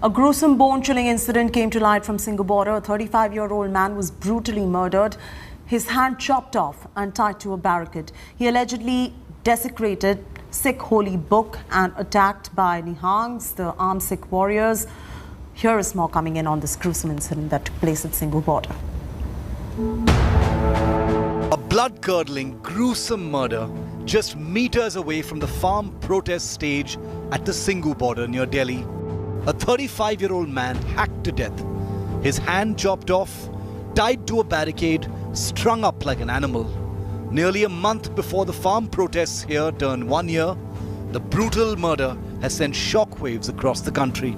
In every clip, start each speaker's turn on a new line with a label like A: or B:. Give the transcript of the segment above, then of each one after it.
A: A gruesome bone-chilling incident came to light from Singhu border. A 35-year-old man was brutally murdered, his hand chopped off and tied to a barricade. He allegedly desecrated Sikh holy book and attacked by Nihangs, the armed Sikh warriors. Here is more coming in on this gruesome incident that took place at Singhu border.
B: A blood-curdling, gruesome murder just meters away from the farm protest stage at the Singhu border near Delhi. A 35-year-old man hacked to death, his hand chopped off, tied to a barricade, strung up like an animal. Nearly a month before the farm protests here turn 1 year, the brutal murder has sent shockwaves across the country.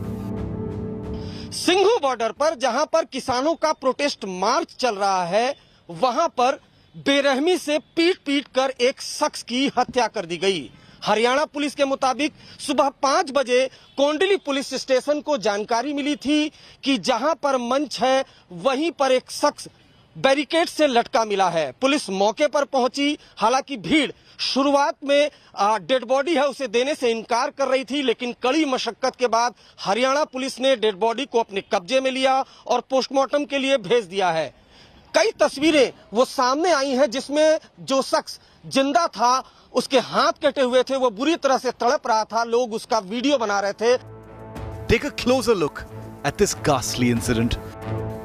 C: Singhu border पर जहां पर किसानों का protest मार्च चल रहा है, वहां पर बेरहमी से पीट कर एक शख्स की हत्या कर दी गई। हरियाणा पुलिस के मुताबिक सुबह 5 बजे कोंडली पुलिस स्टेशन को जानकारी मिली थी कि जहां पर मंच है वहीं पर एक शख्स बैरिकेड से लटका मिला है। पुलिस मौके पर पहुंची, हालांकि भीड़ शुरुआत में डेड बॉडी है उसे देने से इनकार कर रही थी, लेकिन कड़ी मशक्कत के बाद हरियाणा पुलिस ने डेड बॉडी को अपने कब्जे में लिया और पोस्टमार्टम के लिए भेज दिया है। कई तस्वीरें वो सामने आई हैं जिसमें जो शख्स जिंदा था उसके हाथ कटे हुए थे, वो बुरी तरह से तड़प रहा था, लोग उसका वीडियो बना रहे थे।
B: Take a closer look at this ghastly incident.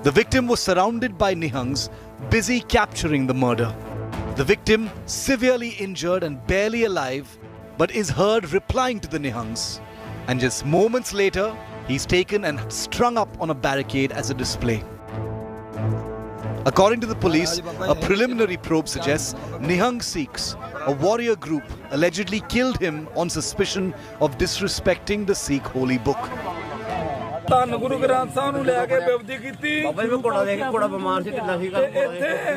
B: The victim was surrounded by Nihangs, busy capturing the murder. The victim, severely injured and barely alive, but is heard replying to the Nihangs. And just moments later, he's taken and strung up on a barricade as a display. According to the police, a preliminary probe suggests Nihang Sikhs, a warrior group, allegedly killed him on suspicion of disrespecting the Sikh holy book.
D: ਧੰਨ ਗੁਰੂ ਗ੍ਰੰਥ ਸਾਹਿਬ ਨੂੰ ਲੈ ਕੇ ਬੇਵਦੀ ਕੀਤੀ ਬਾਬਾ ਜੀ ਘੋੜਾ ਦੇ ਕੇ ਘੋੜਾ ਬਿਮਾਰ ਸੀ ਢਿੱਲਾ ਸੀ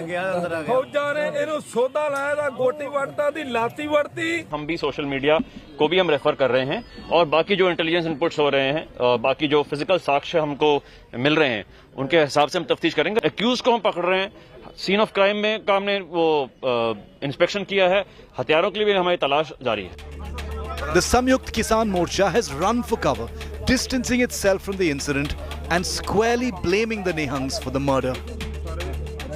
D: ਗਿਆ ਅੰਦਰ ਆ ਗਿਆ ਫੌਜਾਂ ਨੇ ਇਹਨੂੰ ਸੋਧਾ ਲਾਇਆ ਦਾ ਗੋਟੀ ਵੜਤਾ ਦੀ ਲਾਤੀ वड़ती।
E: हम भी सोशल मीडिया को भी हम रेफर कर रहे हैं और बाकी जो इंटेलिजेंस इनपुट्स हो रहे हैं, बाकी जो फिजिकल साक्ष्य हमको मिल रहे हैं उनके हिसाब से हम तफ्तीश करेंगे। एक्यूज को हम पकड़ रहे हैं, सीन ऑफ क्राइम में का हमने वो इंस्पेक्शन किया है, हथियारों के लिए भी हमारी तलाश जारी है।
B: The Samyukt Kisan Morcha has run for cover, distancing itself from the incident and squarely blaming the Nihangs for the murder.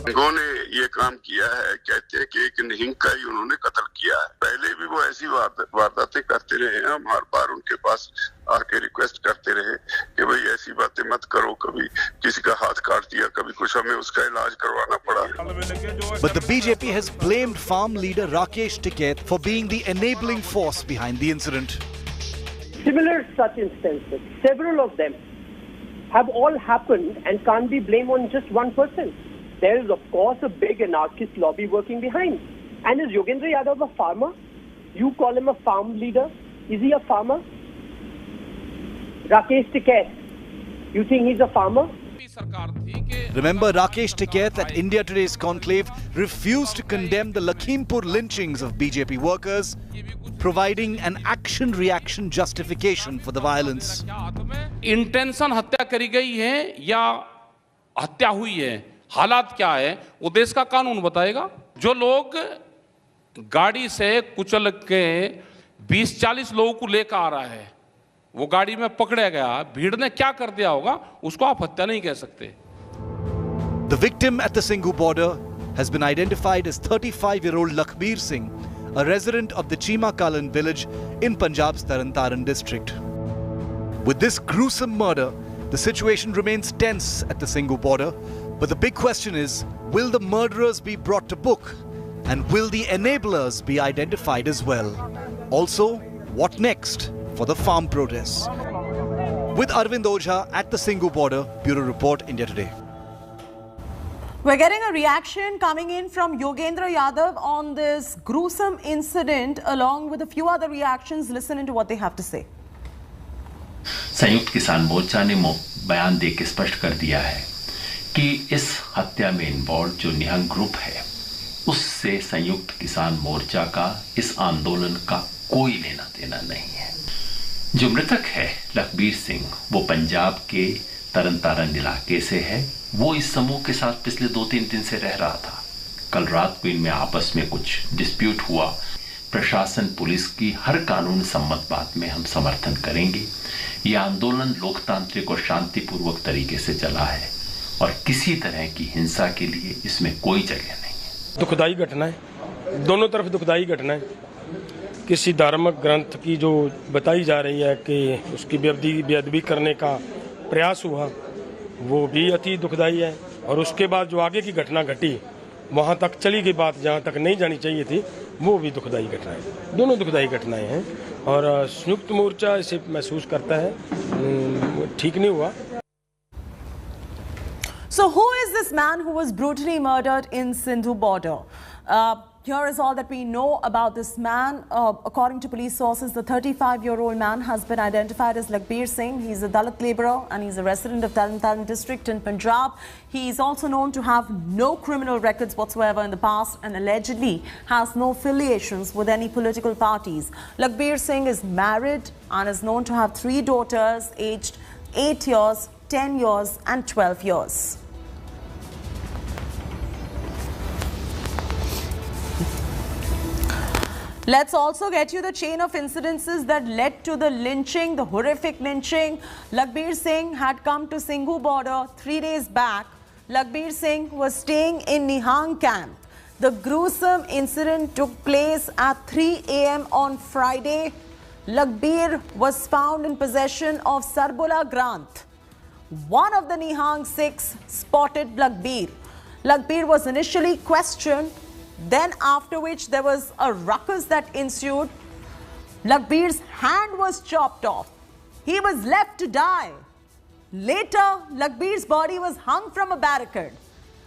F: उन्होंने ये काम किया है, कहते हैं कि एक निहंग का ही उन्होंने कत्ल किया है। पहले भी वो ऐसी वारदातें करते रहे हैं, हम हर बार उनके पास आके रिक्वेस्ट करते रहे कि भाई ऐसी बातें मत करो, कभी किसी का हाथ काट दिया, कभी कुछ, हमें उसका इलाज करवाना पड़ा।
B: But the BJP has blamed farm leader Rakesh Tikait for being the enabling force behind the incident.
G: Similar such instances, several of them, have all happened and can't be blamed on just one person. There is, of course, a big anarchist lobby working behind. And is Yogendra Yadav a farmer? You call him a farm leader? Is he a farmer? Rakesh Tikait, you think he's a farmer?
B: Remember, Rakesh Tikait at India Today's conclave refused to condemn the Lakhimpur lynchings of BJP workers, providing an action-reaction justification for the violence.
H: Intention हत्या करी गई है या हत्या हुई है, हालात क्या है वो देश का कानून बताएगा। जो लोग गाड़ी से कुचल के 20-40 लोगों को लेकर आ रहा है, वो गाड़ी में पकड़ा गया, भीड़ ने क्या कर दिया होगा उसको आप हत्या नहीं कह सकते।
B: The victim at the Singhu border has been identified as 35-year-old Lakhbir Singh, a resident of the Chima Kalan village in Punjab's Taran Taran district. With this gruesome murder, the situation remains tense at the Singhu border, but the big question is, will the murderers be brought to book? And will the enablers be identified as well? Also, what next for the farm protests? With Arvind Ojha at the Singhu border, Bureau Report, India Today.
A: We're getting a reaction coming in from Yogendra Yadav on this gruesome incident, along with a few other reactions. Listen into what they have to say.
I: संयुक्त किसान मोर्चा ने बयान देकर स्पष्ट कर दिया है कि इस हत्या में इन्वॉल्व जो निहंग ग्रुप है, उससे संयुक्त किसान मोर्चा का इस आंदोलन का कोई लेना देना नहीं है। जो मृतक है लखबीर सिंह, वो पंजाब के तरन तारन इलाके से है। वो इस समूह के साथ पिछले 2-3 दिन से रह रहा था। कल रात को इनमें आपस में कुछ डिस्प्यूट हुआ, प्रशासन पुलिस की हर कानून सम्मत बात में हम समर्थन करेंगे। यह आंदोलन लोकतांत्रिक और शांतिपूर्वक तरीके से चला है और किसी तरह की हिंसा के लिए इसमें कोई जगह नहीं है।
J: दुखदाई घटना है, दोनों तरफ दुखदाई घटना है। किसी धार्मिक ग्रंथ की जो बताई जा रही है कि उसकी बेअदबी करने का प्रयास हुआ, वो भी अति दुखदाई है। और उसके बाद जो आगे की घटना घटी, वहाँ तक चली गई बात जहाँ तक नहीं जानी चाहिए थी, वो भी दुखदाई घटना है। दोनों दुखदाई घटनाएं हैं और संयुक्त मोर्चा इसे महसूस करता है ठीक नहीं हुआ।
A: So who is this man who was brutally murdered in Sindhu border? Here is all that we know about this man. According to police sources, the 35-year-old man has been identified as Lakhbir Singh. He's a Dalit laborer and he's a resident of Taran district in Punjab. He is also known to have no criminal records whatsoever in the past and allegedly has no affiliations with any political parties. Lakhbir Singh is married and is known to have 3 daughters aged 8 years, 10 years and 12 years. Let's also get you the chain of incidences that led to the lynching, the horrific lynching. Lakhbir Singh had come to Singhu border 3 days back. Lakhbir Singh was staying in Nihang camp. The gruesome incident took place at 3 a.m. on Friday. Lakhbir was found in possession of Sarbola Granth. One of the Nihang 6 spotted Lakhbir. Lakhbir was initially questioned, then after which there was a ruckus that ensued. Lakhbir's hand was chopped off. He was left to die. Later, Lakhbir's body was hung from a barricade.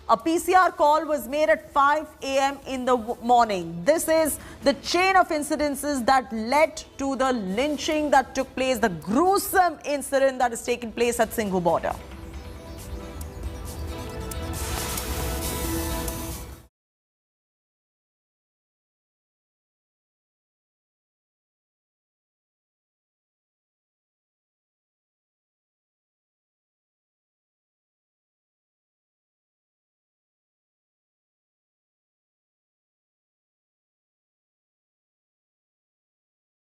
A: A PCR call was made at 5 a.m. in the morning. This is the chain of incidences that led to the lynching that took place, the gruesome incident that has taken place at Singhu border.